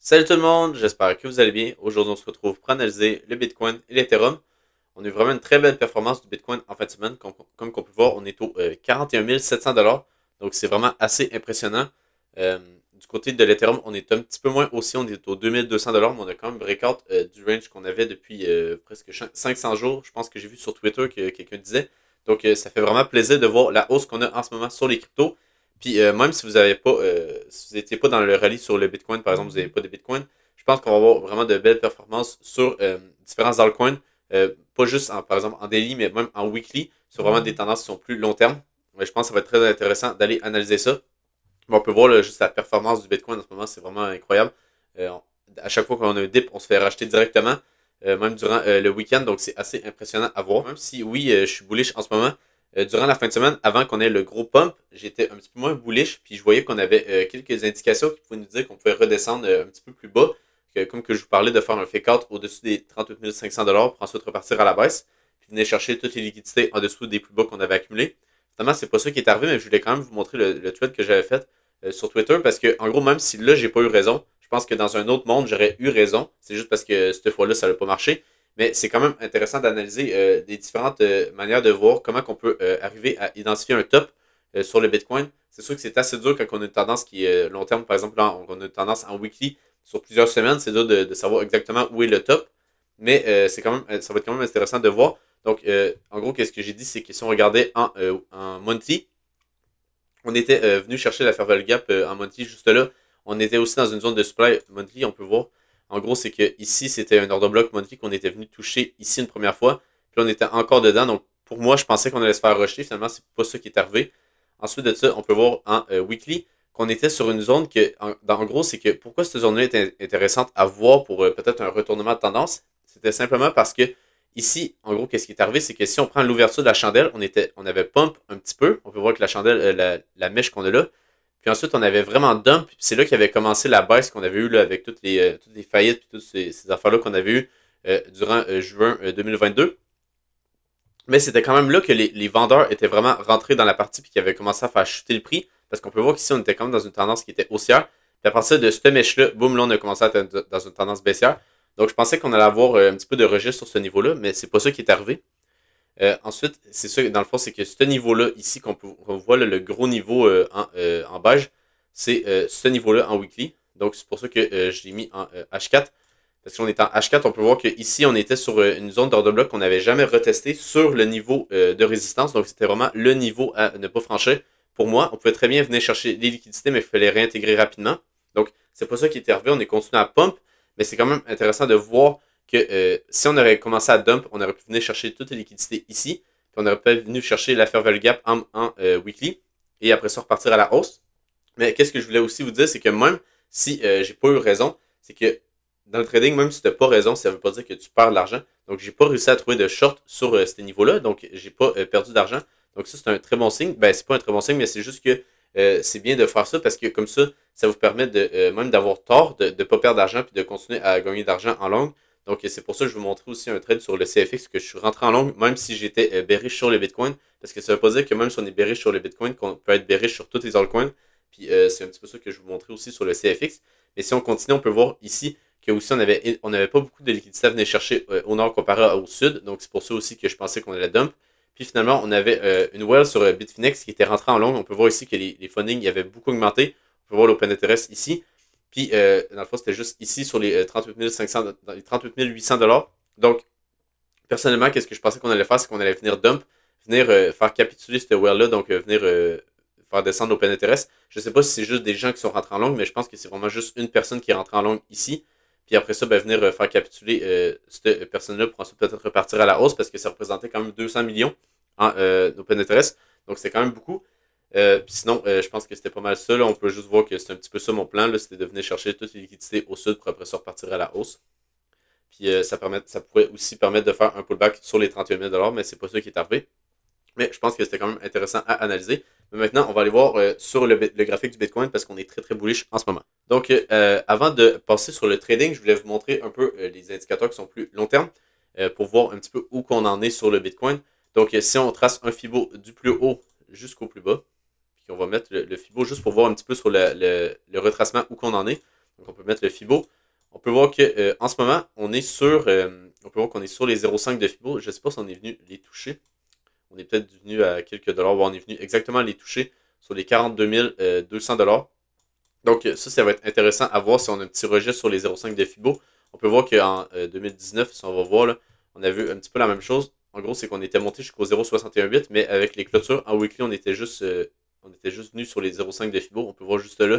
Salut tout le monde, j'espère que vous allez bien. Aujourd'hui, on se retrouve pour analyser le Bitcoin et l'Ethereum. On a eu vraiment une très belle performance du Bitcoin en fin de semaine. Comme on peut voir, on est au 41 700 $. Donc, c'est vraiment assez impressionnant. Du côté de l'Ethereum, on est un petit peu moins aussi. On est au 2200 $, mais on a quand même breakout du range qu'on avait depuis presque 500 jours. Je pense que j'ai vu sur Twitter que quelqu'un disait. Donc, ça fait vraiment plaisir de voir la hausse qu'on a en ce moment sur les cryptos. Puis même si vous avez pas, si vous n'étiez pas dans le rallye sur le Bitcoin, par exemple, vous n'avez pas de Bitcoin, je pense qu'on va avoir vraiment de belles performances sur différents altcoins, pas juste par exemple en daily, mais même en weekly, sur vraiment des tendances qui sont plus long terme. Je pense que ça va être très intéressant d'aller analyser ça. Mais on peut voir là, juste la performance du Bitcoin en ce moment, c'est vraiment incroyable. À chaque fois qu'on a un dip, on se fait racheter directement, même durant le week-end, donc c'est assez impressionnant à voir. Même si oui, je suis bullish en ce moment, durant la fin de semaine, avant qu'on ait le gros pump, j'étais un petit peu moins bullish, puis je voyais qu'on avait quelques indications qui pouvaient nous dire qu'on pouvait redescendre un petit peu plus bas, comme que je vous parlais de faire un fake out au-dessus des 38 500 $ pour ensuite repartir à la baisse, puis venir chercher toutes les liquidités en dessous des plus bas qu'on avait accumulés. Finalement, c'est pas ça qui est arrivé, mais je voulais quand même vous montrer le thread que j'avais fait sur Twitter, parce que en gros, même si là, j'ai pas eu raison, je pense que dans un autre monde, j'aurais eu raison. C'est juste parce que cette fois-là, ça n'a pas marché. Mais c'est quand même intéressant d'analyser des différentes manières de voir comment on peut arriver à identifier un top sur le Bitcoin. C'est sûr que c'est assez dur quand on a une tendance qui est long terme. Par exemple, là, on a une tendance en weekly sur plusieurs semaines. C'est dur de savoir exactement où est le top. Mais c'est quand même, ça va être quand même intéressant de voir. Donc, en gros, qu'est-ce que j'ai dit, c'est que si on regardait en monthly, on était venu chercher la Fairvalue Gap en monthly juste là. On était aussi dans une zone de supply monthly, on peut voir. En gros, c'est que ici, c'était un order block monthly qu'on était venu toucher ici une première fois. Puis on était encore dedans. Donc, pour moi, je pensais qu'on allait se faire rejeter. Finalement, c'est pas ça qui est arrivé. Ensuite de ça, on peut voir en weekly qu'on était sur une zone que, en gros, c'est que pourquoi cette zone-là est intéressante à voir pour peut-être un retournement de tendance. C'était simplement parce que ici, en gros, qu'est-ce qui est arrivé, c'est que si on prend l'ouverture de la chandelle, on avait pump un petit peu. On peut voir que la chandelle, la mèche qu'on a là. Puis ensuite, on avait vraiment dump. Puis c'est là qu'il avait commencé la baisse qu'on avait eue là, avec toutes les faillites et toutes ces affaires-là qu'on avait eues durant juin 2022. Mais c'était quand même là que les vendeurs étaient vraiment rentrés dans la partie puis qu'ils avaient commencé à faire chuter le prix. Parce qu'on peut voir qu'ici, on était quand même dans une tendance qui était haussière. Puis à partir de cette mèche-là, boum, là, on a commencé à être dans une tendance baissière. Donc je pensais qu'on allait avoir un petit peu de registre sur ce niveau-là, mais c'est pas ça qui est arrivé. Ensuite, c'est ça, dans le fond, c'est que ce niveau-là, ici, qu'on voit là, le gros niveau en beige, c'est ce niveau-là en weekly. Donc, c'est pour ça que je l'ai mis en H4. Parce qu'on est en H4, on peut voir qu'ici, on était sur une zone d'order bloc qu'on n'avait jamais retesté sur le niveau de résistance. Donc, c'était vraiment le niveau à ne pas franchir. Pour moi, on pouvait très bien venir chercher les liquidités, mais il fallait réintégrer rapidement. Donc, c'est pas ça qui est arrivé. On est continué à pump, mais c'est quand même intéressant de voir que si on aurait commencé à dump, on aurait pu venir chercher toutes les liquidités ici, puis on aurait pu venir chercher la fair value gap en weekly, et après ça repartir à la hausse. Mais qu'est-ce que je voulais aussi vous dire, c'est que même si j'ai pas eu raison, c'est que dans le trading, même si tu n'as pas raison, ça ne veut pas dire que tu perds de l'argent. Donc, j'ai pas réussi à trouver de short sur ces niveaux-là, donc j'ai pas perdu d'argent. Donc, ça, c'est un très bon signe. Ben, c'est pas un très bon signe, mais c'est juste que c'est bien de faire ça parce que comme ça vous permet de même d'avoir tort, de ne pas perdre d'argent puis de continuer à gagner d'argent en longue. Donc, c'est pour ça que je vais vous montrer aussi un trade sur le CFX que je suis rentré en longue, même si j'étais bearish sur le Bitcoin. Parce que ça ne veut pas dire que même si on est bearish sur le Bitcoin, qu'on peut être bearish sur tous les altcoins. Puis c'est un petit peu ça que je vais vous montrer aussi sur le CFX. Mais si on continue, on peut voir ici que aussi on avait pas beaucoup de liquidités à venir chercher au nord comparé au sud. Donc c'est pour ça aussi que je pensais qu'on allait dump. Puis finalement, on avait une whale sur Bitfinex qui était rentrée en longue. On peut voir ici que les fundings avaient beaucoup augmenté. On peut voir l'open interest ici. Puis dans le fond, c'était juste ici sur les 38 500, dans les 38 800 $. Donc, personnellement, qu'est-ce que je pensais qu'on allait faire, c'est qu'on allait venir dump, venir faire capituler cette whale-là, donc venir faire descendre l'open interest. Je sais pas si c'est juste des gens qui sont rentrés en longue, mais je pense que c'est vraiment juste une personne qui est rentrée en longue ici. Puis après ça, ben, venir faire capituler cette personne-là pour ensuite peut-être repartir à la hausse parce que ça représentait quand même 200 millions en open interest. Donc c'est quand même beaucoup. Puis sinon, je pense que c'était pas mal ça. Là. On peut juste voir que c'est un petit peu ça mon plan. C'était de venir chercher toutes les liquidités au sud pour après ça repartir à la hausse. Puis ça pourrait aussi permettre de faire un pullback sur les 31 000 $, mais c'est pas ça qui est arrivé. Mais je pense que c'était quand même intéressant à analyser. Mais maintenant, on va aller voir sur le graphique du Bitcoin parce qu'on est très très bullish en ce moment. Donc, avant de passer sur le trading, je voulais vous montrer un peu les indicateurs qui sont plus long terme pour voir un petit peu où qu'on en est sur le Bitcoin. Donc, si on trace un Fibo du plus haut jusqu'au plus bas, puis on va mettre le Fibo juste pour voir un petit peu sur le retracement où qu'on en est. Donc on peut mettre le Fibo. On peut voir que en ce moment, on est sur, on peut voir qu'on est sur les 0,5 de Fibo. Je ne sais pas si on est venu les toucher. On est peut-être venu à quelques dollars. On est venu exactement les toucher sur les 42 200 dollars. Donc ça va être intéressant à voir si on a un petit rejet sur les 0,5 de Fibo. On peut voir qu'en 2019, si on va voir, là, on a vu un petit peu la même chose. En gros, c'est qu'on était monté jusqu'au 0,618, mais avec les clôtures en weekly, on était juste venu sur les 0,5 de Fibo. On peut voir juste là,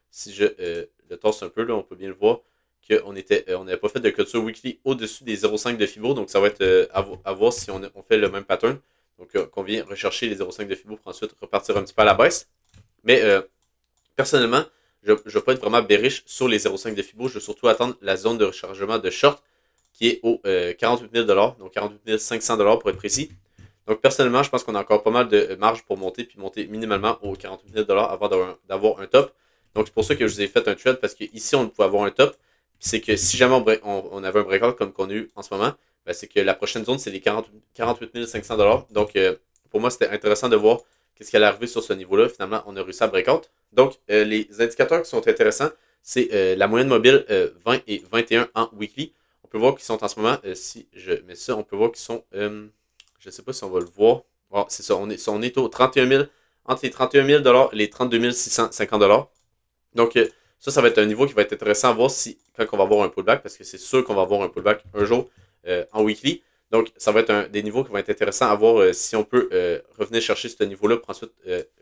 si je le torse un peu, là, on peut bien le voir, qu'on on n'avait pas fait de clôture weekly au-dessus des 0,5 de Fibo. Donc ça va être à voir si on fait le même pattern. Donc qu'on vient rechercher les 0,5 de Fibo pour ensuite repartir un petit peu à la baisse. Mais personnellement, je ne vais pas être vraiment bearish sur les 0,5 de Fibo. Je vais surtout attendre la zone de rechargement de short qui est au 48 000 $, donc 48 500 $ pour être précis. Donc personnellement, je pense qu'on a encore pas mal de marge pour monter, puis monter minimalement aux 48 000 $ avant d'avoir un top. Donc c'est pour ça que je vous ai fait un trade, parce qu'ici on pouvait avoir un top. Puis c'est que si jamais on avait un breakout comme qu'on a eu en ce moment, ben c'est que la prochaine zone c'est les 48 500 $. Donc pour moi c'était intéressant de voir qu'est-ce qui allait arriver sur ce niveau-là. Finalement, on a réussi à breakout. Donc les indicateurs qui sont intéressants, c'est la moyenne mobile 20 et 21 en weekly. On peut voir qu'ils sont en ce moment, si je mets ça, on peut voir qu'ils sont, je ne sais pas si on va le voir. Oh, c'est ça, on est au 31 000, entre les 31 000 $ et les 32 650 $. Donc, ça va être un niveau qui va être intéressant à voir si, quand on va avoir un pullback, parce que c'est sûr qu'on va avoir un pullback un jour en weekly. Donc, ça va être des niveaux qui vont être intéressants à voir si on peut revenir chercher ce niveau-là pour ensuite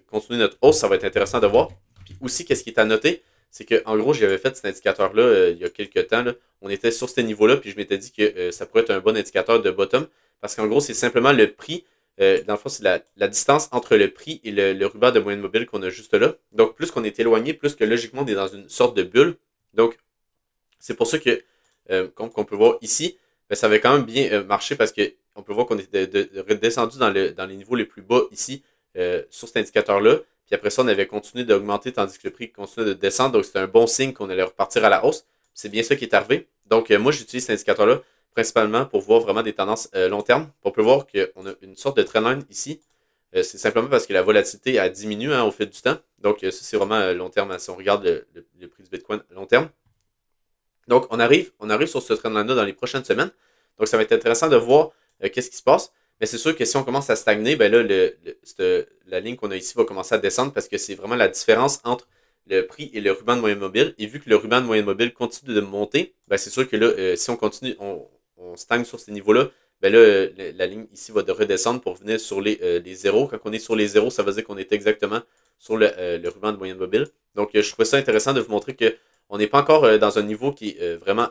continuer notre hausse. Ça va être intéressant de voir. Puis aussi, qu'est-ce qui est à noter, c'est qu'en gros, j'avais fait cet indicateur-là il y a quelques temps. Là. On était sur ce niveau-là, puis je m'étais dit que ça pourrait être un bon indicateur de bottom. Parce qu'en gros, c'est simplement le prix. Dans le fond, c'est la distance entre le prix et le ruban de moyenne mobile qu'on a juste là. Donc, plus qu'on est éloigné, plus que logiquement, on est dans une sorte de bulle. Donc, c'est pour ça que, comme on peut voir ici, ben, ça avait quand même bien marché parce qu'on peut voir qu'on est descendu dans les niveaux les plus bas ici sur cet indicateur-là. Puis après ça, on avait continué d'augmenter tandis que le prix continuait de descendre. Donc, c'était un bon signe qu'on allait repartir à la hausse. C'est bien ça qui est arrivé. Donc, moi, j'utilise cet indicateur-là principalement pour voir vraiment des tendances long terme. On peut voir qu'on a une sorte de trendline ici. C'est simplement parce que la volatilité a diminué au fil du temps. Donc, ça, c'est vraiment long terme. Si on regarde le prix du Bitcoin long terme. Donc, on arrive sur ce trendline-là dans les prochaines semaines. Donc, ça va être intéressant de voir qu'est-ce qui se passe. Mais c'est sûr que si on commence à stagner, ben là, la ligne qu'on a ici va commencer à descendre parce que c'est vraiment la différence entre le prix et le ruban de moyenne mobile. Et vu que le ruban de moyenne mobile continue de monter, ben c'est sûr que là, si on continue, on stagne sur ces niveaux-là, ben là, la ligne ici va de redescendre pour venir sur les zéros. Quand on est sur les zéros, ça veut dire qu'on est exactement sur le ruban de moyenne mobile. Donc, je trouvais ça intéressant de vous montrer qu'on n'est pas encore dans un niveau qui est vraiment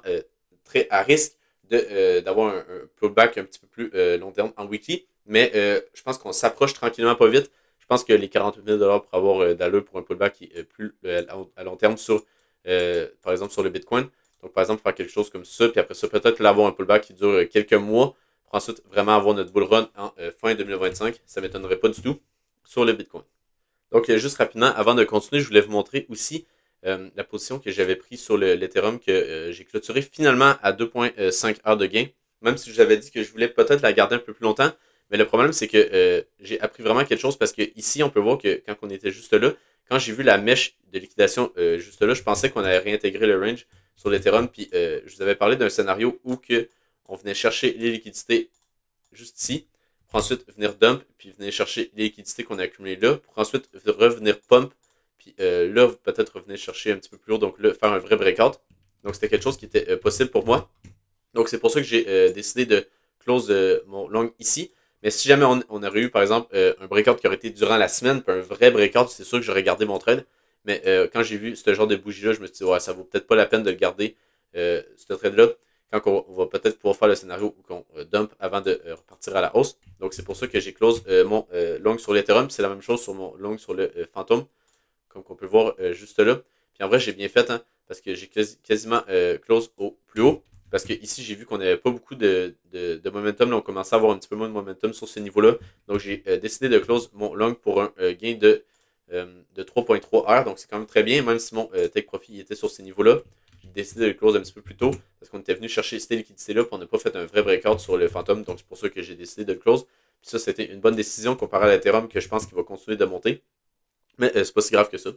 très à risque d'avoir un pullback un petit peu plus long terme en weekly. Mais je pense qu'on s'approche tranquillement pas vite. Je pense que les 48 000 $ pour avoir d'allure pour un pullback qui est plus à long terme sur, par exemple, sur le Bitcoin. Donc, par exemple, faire quelque chose comme ça, puis après ça, peut-être l'avoir un pullback qui dure quelques mois pour ensuite vraiment avoir notre bull run en fin 2025. Ça ne m'étonnerait pas du tout sur le Bitcoin. Donc, juste rapidement, avant de continuer, je voulais vous montrer aussi la position que j'avais prise sur l'Ethereum que j'ai clôturé finalement à 2,5 heures de gain. Même si je vous avais dit que je voulais peut-être la garder un peu plus longtemps. Mais le problème, c'est que j'ai appris vraiment quelque chose parce que ici, on peut voir que quand on était juste là, quand j'ai vu la mèche de liquidation juste là, je pensais qu'on allait réintégrer le range sur l'Ethereum. Puis je vous avais parlé d'un scénario où on venait chercher les liquidités juste ici, pour ensuite venir dump, puis venir chercher les liquidités qu'on a accumulées là, pour ensuite revenir pump, puis là, peut-être revenir chercher un petit peu plus haut, donc là, faire un vrai breakout. Donc c'était quelque chose qui était possible pour moi. Donc c'est pour ça que j'ai décidé de close mon long ici. Mais si jamais on aurait eu, par exemple, un breakout qui aurait été durant la semaine, puis un vrai breakout, c'est sûr que j'aurais gardé mon trade. Mais quand j'ai vu ce genre de bougie-là, je me suis dit, ouais, ça vaut peut-être pas la peine de le garder, ce trade-là, quand on va peut-être pouvoir faire le scénario où on dump avant de repartir à la hausse. Donc c'est pour ça que j'ai close mon long sur l'Ethereum. C'est la même chose sur mon long sur le Phantom, comme on peut voir juste là. Puis en vrai, j'ai bien fait, hein, parce que j'ai quasiment close au plus haut. Parce que ici, j'ai vu qu'on n'avait pas beaucoup de momentum. Là, on commençait à avoir un petit peu moins de momentum sur ce niveau-là. Donc, j'ai décidé de close mon long pour un gain de 3,3 heures. Donc, c'est quand même très bien, même si mon take profit était sur ces niveaux-là. J'ai décidé de le close un petit peu plus tôt parce qu'on était venu chercher ces liquidités-là puis on n'a pas fait un vrai breakout sur le Phantom. Donc, c'est pour ça que j'ai décidé de le close. Puis ça, c'était une bonne décision comparé à l'Ethereum que je pense qu'il va continuer de monter. Mais c'est pas si grave que ça.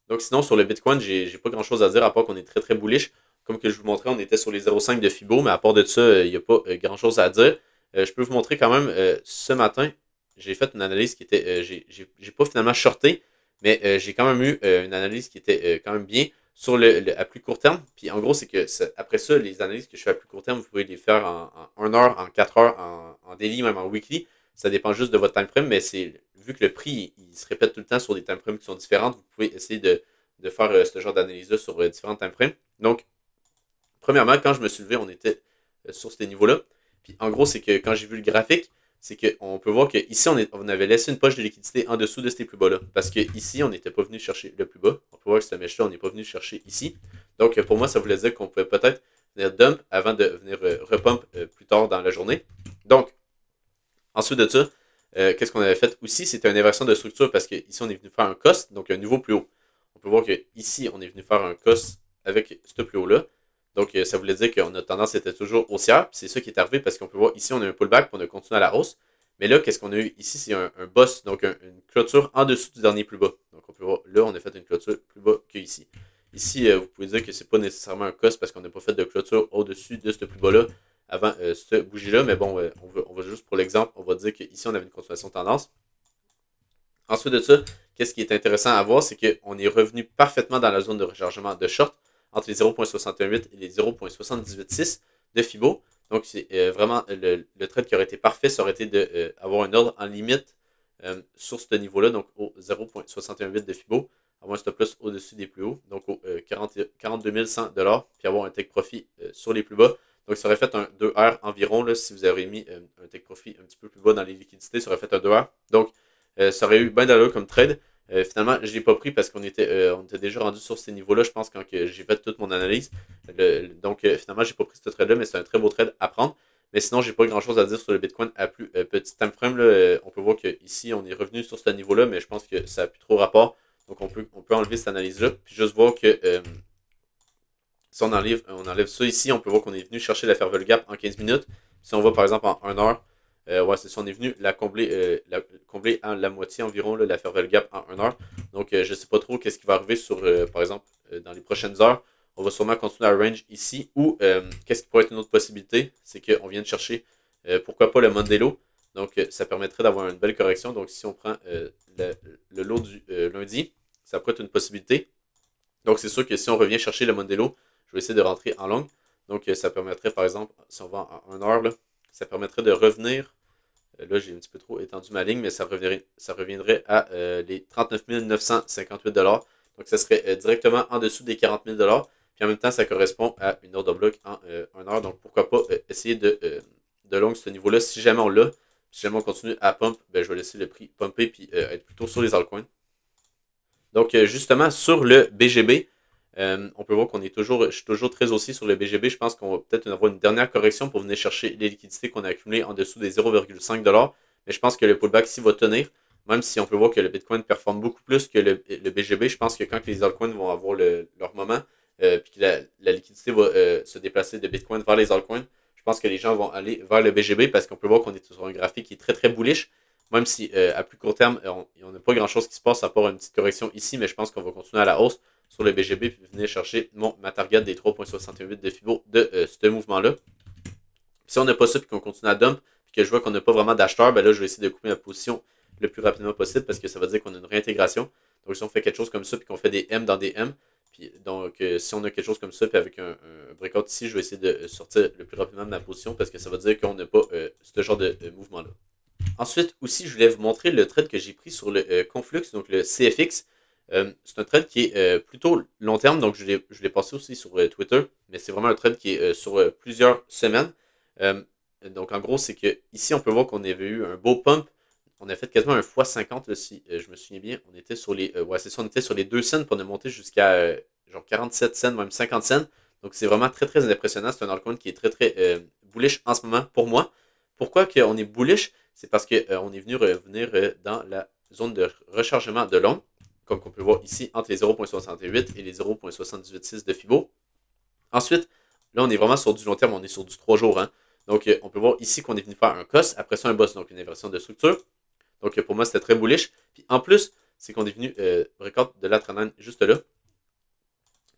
Donc sinon, sur le Bitcoin, j'ai pas grand-chose à dire à part qu'on est très très bullish. Comme que je vous montrais, on était sur les 0,5 de Fibo, mais à part de ça, il n'y a pas grand-chose à dire. Je peux vous montrer quand même, ce matin, j'ai fait une analyse qui était, j'ai pas finalement shorté, mais j'ai quand même eu une analyse qui était quand même bien sur à plus court terme. Puis en gros, c'est que après ça, les analyses que je fais à plus court terme, vous pouvez les faire en 1 heure, en 4 heures, en daily, même en weekly. Ça dépend juste de votre time frame, mais c'est vu que le prix il se répète tout le temps sur des time frames qui sont différentes, vous pouvez essayer de faire ce genre d'analyse-là sur différents time frames. Donc, premièrement, quand je me suis levé, on était sur ces niveaux-là. Puis en gros, c'est que quand j'ai vu le graphique, c'est qu'on peut voir qu'ici, on avait laissé une poche de liquidité en dessous de ces plus bas-là. Parce qu'ici, on n'était pas venu chercher le plus bas. On peut voir que cette mèche-là, on n'est pas venu chercher ici. Donc pour moi, ça voulait dire qu'on pouvait peut-être venir dump avant de venir repump plus tard dans la journée. Donc, ensuite de ça, qu'est-ce qu'on avait fait aussi? C'était une inversion de structure parce qu'ici, on est venu faire un cost, donc un niveau plus haut. On peut voir qu'ici, on est venu faire un cost avec ce plus haut-là. Donc, ça voulait dire que notre tendance était toujours haussière. C'est ça qui est arrivé parce qu'on peut voir ici, on a un pullback puis on a continué à la hausse. Mais là, qu'est-ce qu'on a eu ici? C'est un boss, donc une clôture en dessous du dernier plus bas. Donc, on peut voir là, on a fait une clôture plus bas qu'ici. Ici, vous pouvez dire que c'est pas nécessairement un cost parce qu'on n'a pas fait de clôture au-dessus de ce plus bas-là avant cette bougie-là. Mais bon, on va juste pour l'exemple, on va dire qu'ici, on avait une continuation de tendance. Ensuite de ça, qu'est-ce qui est intéressant à voir, c'est qu'on est revenu parfaitement dans la zone de rechargement de short entre les 0.618 et les 0.786 de Fibo. Donc, c'est vraiment le trade qui aurait été parfait, ça aurait été d'avoir un ordre en limite sur ce niveau-là, donc au 0.618 de Fibo, avoir un stop loss au-dessus des plus hauts, donc au 42 100 $, puis avoir un take profit sur les plus bas. Donc, ça aurait fait un 2R environ, là, si vous avez mis un take profit un petit peu plus bas dans les liquidités, ça aurait fait un 2R. Donc, ça aurait eu bien d'allure comme trade. Finalement, je ne l'ai pas pris parce qu'on était déjà rendu sur ces niveaux-là, je pense, quand j'ai fait toute mon analyse. Donc, finalement, je n'ai pas pris ce trade-là, mais c'est un très beau trade à prendre. Mais sinon, j'ai pas grand-chose à dire sur le Bitcoin à plus petit time frame. Là, on peut voir qu'ici, on est revenu sur ce niveau-là, mais je pense que ça n'a plus trop rapport. Donc, on peut enlever cette analyse-là. Puis juste voir que si on enlève ça ici, on peut voir qu'on est venu chercher la Fairvalue Gap en 15 minutes. Si on va par exemple en 1 heure, ouais, c'est ça, on est venu la combler, combler à la moitié environ, là, la Fairvalue Gap en 1 heure. Donc, je ne sais pas trop qu'est-ce qui va arriver sur, par exemple, dans les prochaines heures. On va sûrement continuer à range ici. Ou, qu'est-ce qui pourrait être une autre possibilité? C'est qu'on vient de chercher, pourquoi pas le Monday Low. Donc, ça permettrait d'avoir une belle correction. Donc, si on prend le lot du lundi, ça pourrait être une possibilité. Donc, c'est sûr que si on revient chercher le Monday Low, je vais essayer de rentrer en longue. Donc, ça permettrait, par exemple, si on va en 1 heure, là, ça permettrait de revenir. Là, j'ai un petit peu trop étendu ma ligne, mais ça reviendrait à les 39 958 $. Donc, ça serait directement en dessous des 40 000 $. Puis en même temps, ça correspond à une order block en 1 heure. Donc, pourquoi pas essayer de long ce niveau-là. Si jamais on l'a, si jamais on continue à pump, ben, je vais laisser le prix pumper puis être plutôt sur les altcoins. Donc, justement, sur le BGB, on peut voir je suis toujours très haussier sur le BGB. Je pense qu'on va peut-être avoir une dernière correction pour venir chercher les liquidités qu'on a accumulées en dessous des 0,5 $. Mais je pense que le pullback ici va tenir. Même si on peut voir que le Bitcoin performe beaucoup plus que le BGB, je pense que quand les altcoins vont avoir leur moment, puis que la liquidité va se déplacer de Bitcoin vers les altcoins, je pense que les gens vont aller vers le BGB parce qu'on peut voir qu'on est sur un graphique qui est très très bullish. Même si à plus court terme, on n'a pas grand chose qui se passe à part une petite correction ici, mais je pense qu'on va continuer à la hausse sur le BGB et venir chercher ma target des 3.68 de Fibo de ce mouvement-là. Si on n'a pas ça et qu'on continue à dump, puis que je vois qu'on n'a pas vraiment d'acheteurs, ben là, je vais essayer de couper ma position le plus rapidement possible parce que ça veut dire qu'on a une réintégration. Donc, si on fait quelque chose comme ça puis qu'on fait des M dans des M, puis donc si on a quelque chose comme ça puis avec un breakout ici, je vais essayer de sortir le plus rapidement de ma position parce que ça veut dire qu'on n'a pas ce genre de mouvement-là. Ensuite, aussi, je voulais vous montrer le trade que j'ai pris sur le Conflux, donc le CFX. C'est un trade qui est plutôt long terme, donc je l'ai passé aussi sur Twitter, mais c'est vraiment un trade qui est sur plusieurs semaines. Donc en gros, c'est que ici, on peut voir qu'on avait eu un beau pump. On a fait quasiment un x50, là, si je me souviens bien. On était sur les ouais, c'est ça, on était sur les 2 cents pour monter jusqu'à genre 47 cents, même 50 cents. Donc c'est vraiment très très impressionnant. C'est un altcoin qui est très très bullish en ce moment pour moi. Pourquoi qu'on est bullish? C'est parce qu'on est venu revenir dans la zone de rechargement de long, comme on peut voir ici, entre les 0.68 et les 0.786 de Fibo. Ensuite, là, on est vraiment sur du long terme, on est sur du 3 jours. Hein. Donc, on peut voir ici qu'on est venu faire un cost, après ça un boss, donc une inversion de structure. Donc, pour moi, c'était très bullish. Puis en plus, c'est qu'on est venu breakout de la trendline juste là.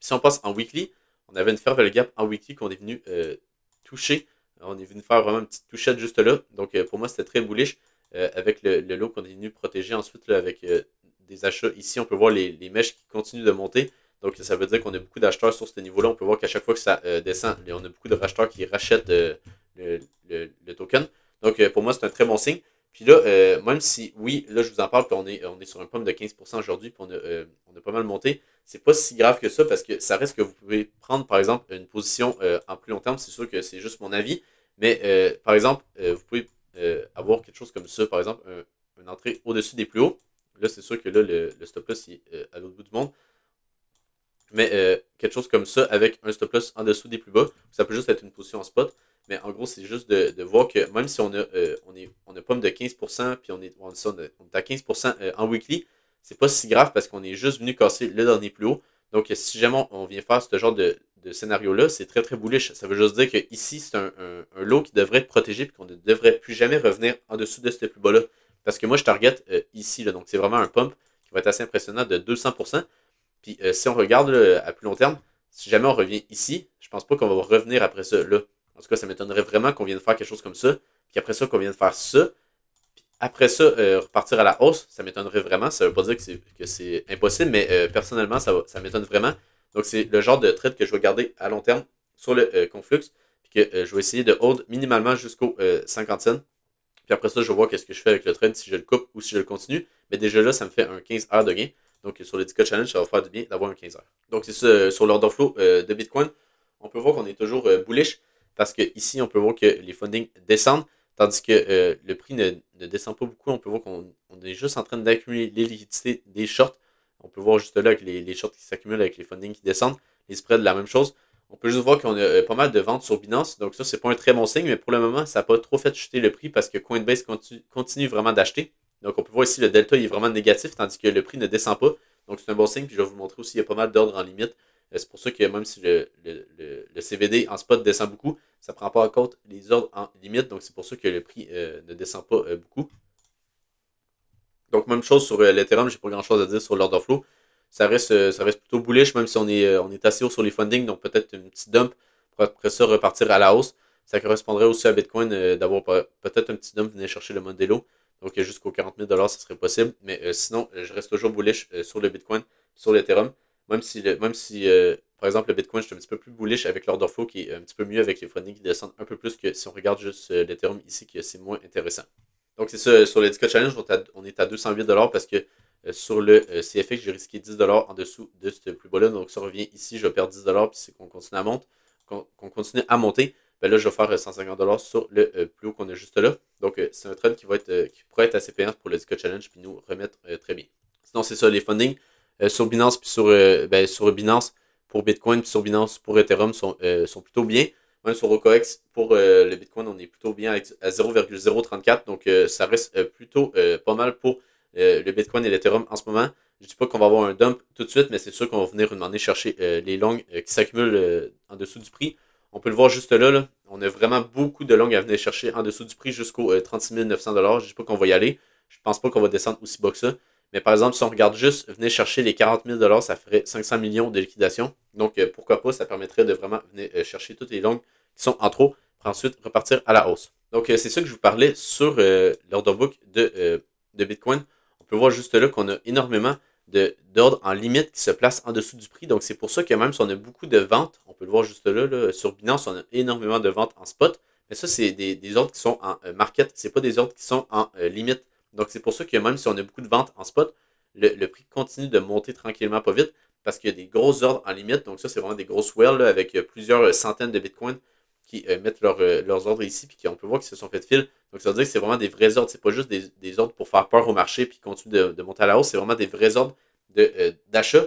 Si on passe en weekly, on avait une fair value gap en weekly qu'on est venu toucher. On est venu faire vraiment une petite touchette juste là. Donc pour moi, c'était très bullish avec le lot qu'on est venu protéger ensuite là, avec des achats. Ici, on peut voir les mèches qui continuent de monter. Donc ça veut dire qu'on a beaucoup d'acheteurs sur ce niveau-là. On peut voir qu'à chaque fois que ça descend, on a beaucoup de racheteurs qui rachètent le token. Donc pour moi, c'est un très bon signe. Puis là, même si, oui, là, je vous en parle, puis on est sur un pump de 15% aujourd'hui, puis on a pas mal monté, c'est pas si grave que ça, parce que ça reste que vous pouvez prendre, par exemple, une position en plus long terme. C'est sûr que c'est juste mon avis, mais par exemple, vous pouvez avoir quelque chose comme ça, par exemple, une entrée au-dessus des plus hauts. Là, c'est sûr que là, le stop loss est à l'autre bout du monde. Mais quelque chose comme ça avec un stop loss en dessous des plus bas, ça peut juste être une position en spot. Mais en gros, c'est juste de voir que même si on a pomme de 15%, puis on est à 15% en weekly, c'est pas si grave parce qu'on est juste venu casser le dernier plus haut. Donc si jamais on vient faire ce genre de scénario-là, c'est très très bullish. Ça veut juste dire que ici, c'est un lot qui devrait être protégé et qu'on ne devrait plus jamais revenir en dessous de ce plus bas-là. Parce que moi, je target ici, là, donc c'est vraiment un pump qui va être assez impressionnant de 200%. Puis si on regarde là, à plus long terme, si jamais on revient ici, je pense pas qu'on va revenir après ça là. En tout cas, ça m'étonnerait vraiment qu'on vienne faire quelque chose comme ça, puis après ça, qu'on vienne faire ça, puis après ça, repartir à la hausse, ça m'étonnerait vraiment. Ça veut pas dire que c'est impossible, mais personnellement, ça m'étonne vraiment. Donc c'est le genre de trade que je vais garder à long terme sur le Conflux, puis que je vais essayer de hold minimalement jusqu'au 50 cents. Puis après ça, je vais voir qu'est-ce que je fais avec le trade, si je le coupe ou si je le continue. Mais déjà là, ça me fait un 15 heures de gain. Donc sur le 10K Challenge, ça va faire du bien d'avoir un 15 heures. Donc c'est ça, sur l'order flow de Bitcoin, on peut voir qu'on est toujours bullish parce que ici, on peut voir que les fundings descendent, tandis que le prix ne descend pas beaucoup. On peut voir qu'on est juste en train d'accumuler les liquidités des shorts. On peut voir juste là avec les shorts qui s'accumulent avec les fundings qui descendent. Les spreads, la même chose. On peut juste voir qu'on a pas mal de ventes sur Binance. Donc ça, c'est pas un très bon signe, mais pour le moment, ça n'a pas trop fait chuter le prix parce que Coinbase continue vraiment d'acheter. Donc on peut voir ici le delta il est vraiment négatif, tandis que le prix ne descend pas. Donc c'est un bon signe. Puis je vais vous montrer aussi, il y a pas mal d'ordres en limite. C'est pour ça que même si le CVD en spot descend beaucoup, ça ne prend pas en compte les ordres en limite. Donc c'est pour ça que le prix ne descend pas beaucoup. Donc même chose sur l'Ethereum, j'ai pas grand chose à dire sur l'order flow. Ça reste plutôt bullish, même si on est assez haut sur les fundings, donc peut-être une petite dump pour après ça repartir à la hausse. Ça correspondrait aussi à Bitcoin d'avoir peut-être un petit dump, venir chercher le Modelo. Donc jusqu'aux 40 000 ça serait possible. Mais sinon, je reste toujours bullish sur le Bitcoin, sur l'Ethereum. Même si par exemple, le Bitcoin, je suis un petit peu plus bullish avec l'order flow qui est un petit peu mieux avec les fundings qui descendent un peu plus que si on regarde juste l'Ethereum ici, que c'est moins intéressant. Donc c'est ça, sur le 10K Challenge, on est à 208 parce que sur le CFX, j'ai risqué 10 en dessous de ce plus bas-là. Donc ça revient ici, je vais perdre 10 puis c'est qu'on continue à monter, qu'on continue à monter. Ben là, je vais faire 150 sur le plus haut qu'on a juste là. Donc c'est un trade qui pourrait être assez payant pour le 10K Challenge puis nous remettre très bien. Sinon, c'est ça, les fundings sur Binance puis sur Binance pour Bitcoin puis sur Binance pour Ethereum sont plutôt bien. Même sur OKX, pour le Bitcoin, on est plutôt bien à 0,034. Donc, ça reste plutôt pas mal pour le Bitcoin et l'Ethereum en ce moment. Je ne dis pas qu'on va avoir un dump tout de suite, mais c'est sûr qu'on va venir demander chercher les longues qui s'accumulent en dessous du prix. On peut le voir juste là, là. On a vraiment beaucoup de longues à venir chercher en dessous du prix jusqu'aux 36 900 Je ne dis pas qu'on va y aller. Je ne pense pas qu'on va descendre aussi bas que ça. Mais par exemple, si on regarde juste venir chercher les 40 000 ça ferait 500 millions de liquidation. Donc, pourquoi pas, ça permettrait de vraiment venir chercher toutes les longues qui sont en trop pour ensuite repartir à la hausse. Donc, c'est ça que je vous parlais sur l'order book de Bitcoin. On peut voir juste là qu'on a énormément d'ordres en limite qui se placent en dessous du prix. Donc, c'est pour ça que même si on a beaucoup de ventes, on peut le voir juste là, sur Binance, on a énormément de ventes en spot. Mais ça, c'est des ordres qui sont en market. Ce n'est pas des ordres qui sont en limite. Donc, c'est pour ça que même si on a beaucoup de ventes en spot, le prix continue de monter tranquillement, pas vite, parce qu'il y a des gros ordres en limite. Donc, ça, c'est vraiment des grosses whales avec plusieurs centaines de bitcoins qui mettent leurs ordres ici, puis on peut voir qu'ils se sont fait de fil. Donc, ça veut dire que c'est vraiment des vrais ordres. C'est pas juste des ordres pour faire peur au marché puis continuer de monter à la hausse. C'est vraiment des vrais ordres d'achat.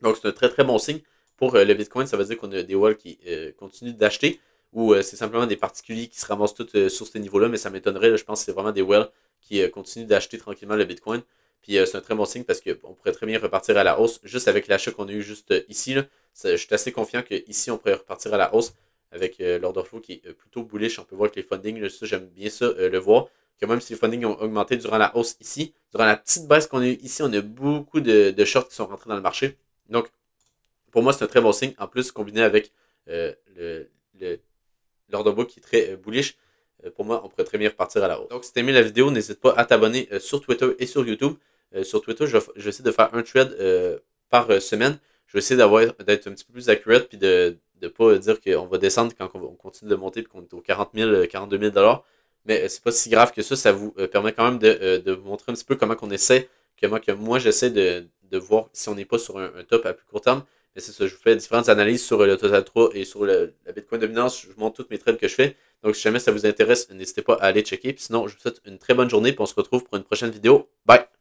Donc, c'est un très, très bon signe pour le Bitcoin. Ça veut dire qu'on a des whales qui continuent d'acheter ou c'est simplement des particuliers qui se ramassent tous sur ce niveau-là, mais ça m'étonnerait. Je pense que c'est vraiment des whales qui continuent d'acheter tranquillement le Bitcoin. Puis c'est un très bon signe parce qu'on pourrait très bien repartir à la hausse juste avec l'achat qu'on a eu juste ici. Là. Je suis assez confiant qu'ici, on pourrait repartir à la hausse avec l'order flow qui est plutôt bullish. On peut voir que les fundings, là, ça, j'aime bien ça le voir. que même si les fundings ont augmenté durant la hausse ici, durant la petite baisse qu'on a eue ici, on a beaucoup de shorts qui sont rentrés dans le marché. Donc, pour moi, c'est un très bon signe. En plus, combiné avec l'order book qui est très bullish, pour moi, on pourrait très bien repartir à la hausse. Donc, si tu as aimé la vidéo, n'hésite pas à t'abonner sur Twitter et sur YouTube. Sur Twitter, je vais essayer de faire un thread par semaine. Je vais essayer d'être un petit peu plus accurate puis de ne pas dire qu'on va descendre quand on continue de monter et qu'on est aux 40 000, 42 000 $. Mais c'est pas si grave que ça. Ça vous permet quand même de vous montrer un petit peu comment qu'on essaie, que moi j'essaie de voir si on n'est pas sur un top à plus court terme. Mais c'est ça, je vous fais différentes analyses sur le Total 3 et sur la Bitcoin dominance. Je vous montre toutes mes trades que je fais. Donc, si jamais ça vous intéresse, n'hésitez pas à aller checker. Puis sinon, je vous souhaite une très bonne journée. Puis on se retrouve pour une prochaine vidéo. Bye!